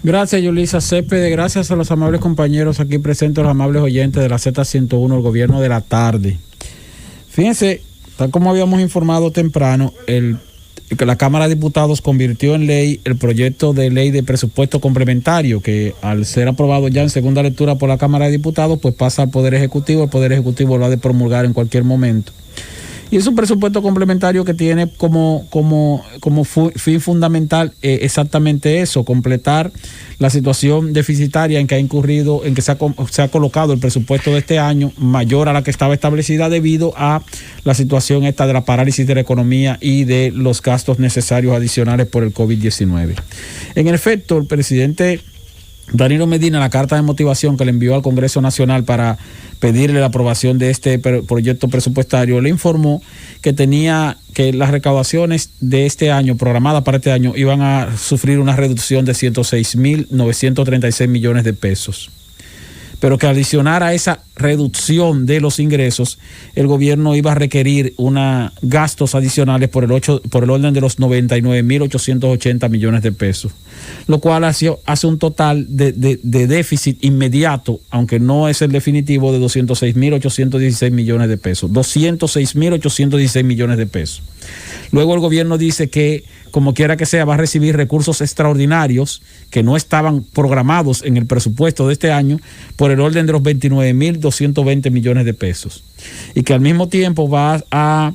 Gracias, Yulisa Cepede. Gracias a los amables compañeros aquí presentes, los amables oyentes de la Z101, el gobierno de la tarde. Fíjense, tal como habíamos informado temprano, que la Cámara de Diputados convirtió en ley el proyecto de ley de presupuesto complementario, que al ser aprobado ya en segunda lectura por la Cámara de Diputados, pues pasa al Poder Ejecutivo. El Poder Ejecutivo lo ha de promulgar en cualquier momento. Y es un presupuesto complementario que tiene como fin fundamental exactamente eso: completar la situación deficitaria en que ha incurrido, en que se ha colocado el presupuesto de este año, mayor a la que estaba establecida debido a la situación esta de la parálisis de la economía y de los gastos necesarios adicionales por el COVID-19. En efecto, el presidente Danilo Medina, la carta de motivación que le envió al Congreso Nacional para pedirle la aprobación de este proyecto presupuestario, le informó que las recaudaciones de este año, programadas para este año, iban a sufrir una reducción de 106.936 millones de pesos. Pero que adicionar a esa reducción de los ingresos, el gobierno iba a requerir gastos adicionales por el orden de los 99.880 millones de pesos, lo cual hace un total de déficit inmediato, aunque no es el definitivo, de 206.816 millones de pesos. 206.816 millones de pesos. Luego el gobierno dice que, como quiera que sea, va a recibir recursos extraordinarios que no estaban programados en el presupuesto de este año por el orden de los 29.220 millones de pesos. Y que al mismo tiempo va a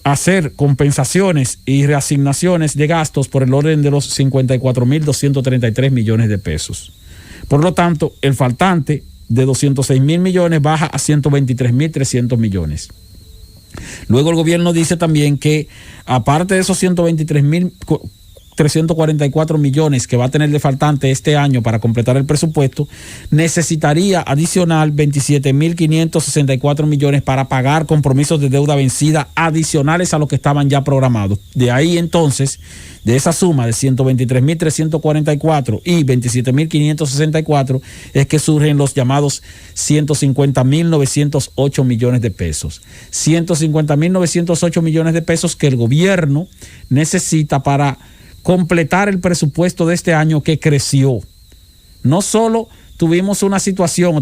hacer compensaciones y reasignaciones de gastos por el orden de los 54.233 millones de pesos. Por lo tanto, el faltante de 206.000 millones baja a 123.300 millones. Luego el gobierno dice también que, aparte de esos 123.344 millones que va a tener de faltante este año para completar el presupuesto, necesitaría adicional 27.564 millones para pagar compromisos de deuda vencida adicionales a los que estaban ya programados. De ahí entonces, de esa suma de 123.344 y 27.564, es que surgen los llamados 150.908 millones de pesos. 150.908 millones de pesos que el gobierno necesita para completar el presupuesto de este año, que creció. No solo tenemos una situación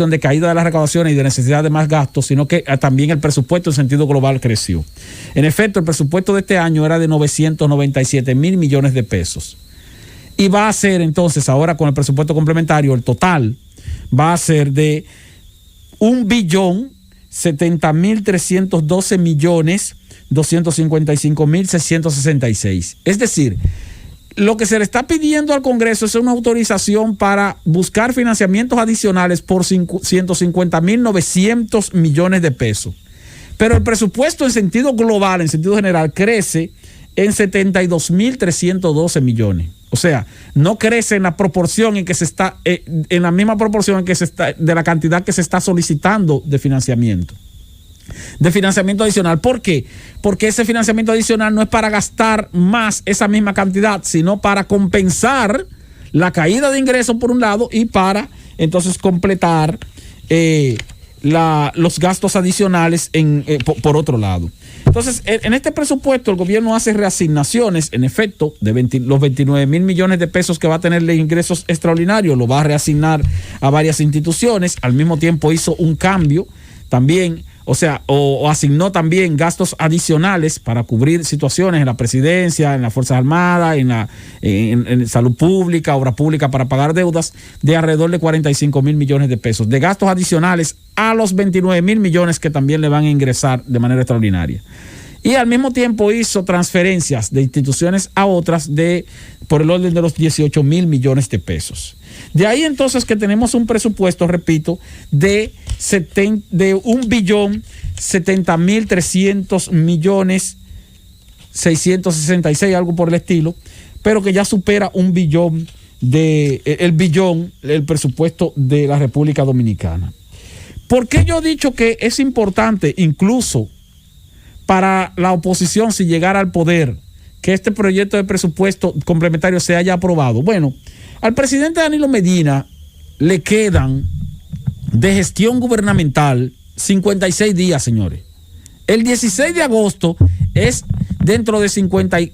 de caída de las recaudaciones y de necesidad de más gastos, sino que también el presupuesto en sentido global creció. En efecto, el presupuesto de este año era de 997.000 millones de pesos. Y va a ser entonces, ahora con el presupuesto complementario, el total va a ser de 1.070.312.255.666. Es decir, lo que se le está pidiendo al Congreso es una autorización para buscar financiamientos adicionales por 150.900 millones de pesos. Pero el presupuesto en sentido global, en sentido general, crece en 72.312 millones. O sea, no crece en la proporción en que se está, en la misma proporción en que se está, de la cantidad que se está solicitando de financiamiento adicional. ¿Por qué? Porque ese financiamiento adicional no es para gastar más esa misma cantidad, sino para compensar la caída de ingresos por un lado y para entonces completar los gastos adicionales por otro lado. Entonces, en este presupuesto el gobierno hace reasignaciones, en efecto, de los 29.000 millones de pesos que va a tener de ingresos extraordinarios, lo va a reasignar a varias instituciones. Al mismo tiempo hizo un cambio también, o asignó también gastos adicionales para cubrir situaciones en la presidencia, en las Fuerzas Armadas, en salud pública, obra pública, para pagar deudas de alrededor de 45.000 millones de pesos, de gastos adicionales a los 29.000 millones que también le van a ingresar de manera extraordinaria. Y al mismo tiempo hizo transferencias de instituciones a otras por el orden de los 18.000 millones de pesos. De ahí entonces que tenemos un presupuesto, repito, de 1.070.300 millones 666, algo por el estilo, pero que ya supera el billón, el presupuesto de la República Dominicana. ¿Por qué yo he dicho que es importante, incluso para la oposición, si llegara al poder, que este proyecto de presupuesto complementario se haya aprobado? Bueno, al presidente Danilo Medina le quedan de gestión gubernamental 56 días, señores. El 16 de agosto es dentro de 56,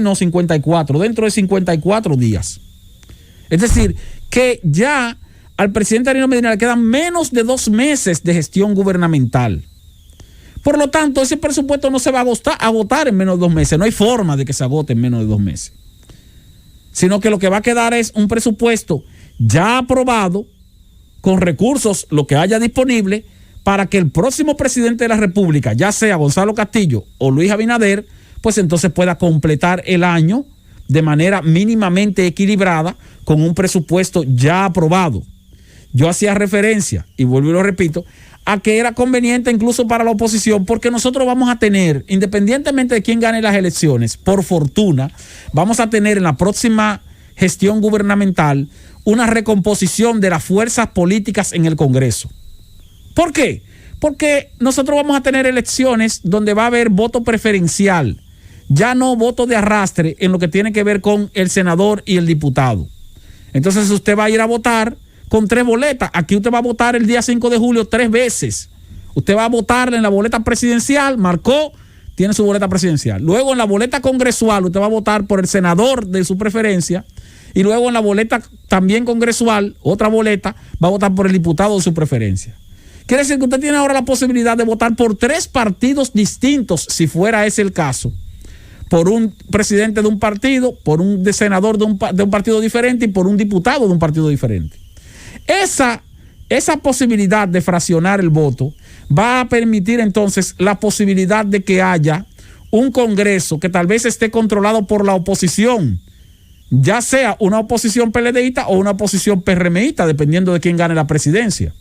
no, 54, dentro de 54 días. Es decir, que ya al presidente Danilo Medina le quedan menos de 2 meses de gestión gubernamental. Por lo tanto, ese presupuesto no se va a agotar en menos de 2 meses. No hay forma de que se agote en menos de 2 meses. Sino que lo que va a quedar es un presupuesto ya aprobado, con recursos, lo que haya disponible, para que el próximo presidente de la República, ya sea Gonzalo Castillo o Luis Abinader, pues entonces pueda completar el año de manera mínimamente equilibrada con un presupuesto ya aprobado. Yo hacía referencia, y vuelvo y lo repito, a que era conveniente incluso para la oposición, porque nosotros vamos a tener, independientemente de quién gane las elecciones, por fortuna, vamos a tener en la próxima gestión gubernamental una recomposición de las fuerzas políticas en el Congreso. ¿Por qué? Porque nosotros vamos a tener elecciones donde va a haber voto preferencial, ya no voto de arrastre en lo que tiene que ver con el senador y el diputado. Entonces usted va a ir a votar con 3 boletas. Aquí usted va a votar el día 5 de julio 3 veces. Usted va a votar en la boleta presidencial, marcó, tiene su boleta presidencial. Luego en la boleta congresual usted va a votar por el senador de su preferencia. Y luego en la boleta también congresual, otra boleta, va a votar por el diputado de su preferencia. Quiere decir que usted tiene ahora la posibilidad de votar por 3 partidos distintos, si fuera ese el caso. Por un presidente de un partido, por un senador de un partido diferente y por un diputado de un partido diferente. Esa posibilidad de fraccionar el voto va a permitir entonces la posibilidad de que haya un Congreso que tal vez esté controlado por la oposición, ya sea una oposición PLDista o una oposición PRMista, dependiendo de quién gane la presidencia.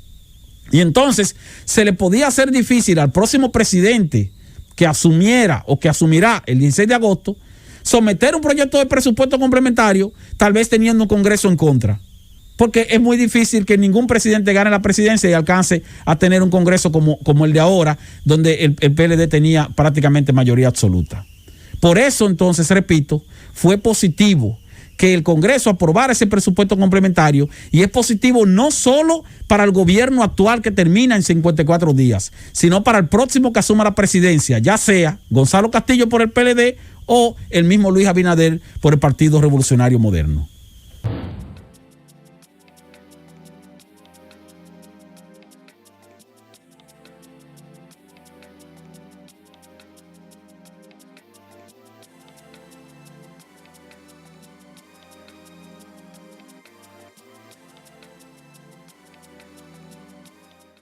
Y entonces se le podía hacer difícil al próximo presidente que asumiera o que asumirá el 16 de agosto someter un proyecto de presupuesto complementario, tal vez teniendo un Congreso en contra. Porque es muy difícil que ningún presidente gane la presidencia y alcance a tener un Congreso como el de ahora, donde el PLD tenía prácticamente mayoría absoluta. Por eso, entonces, repito, fue positivo que el Congreso aprobara ese presupuesto complementario, y es positivo no solo para el gobierno actual que termina en 54 días, sino para el próximo que asuma la presidencia, ya sea Gonzalo Castillo por el PLD o el mismo Luis Abinader por el Partido Revolucionario Moderno.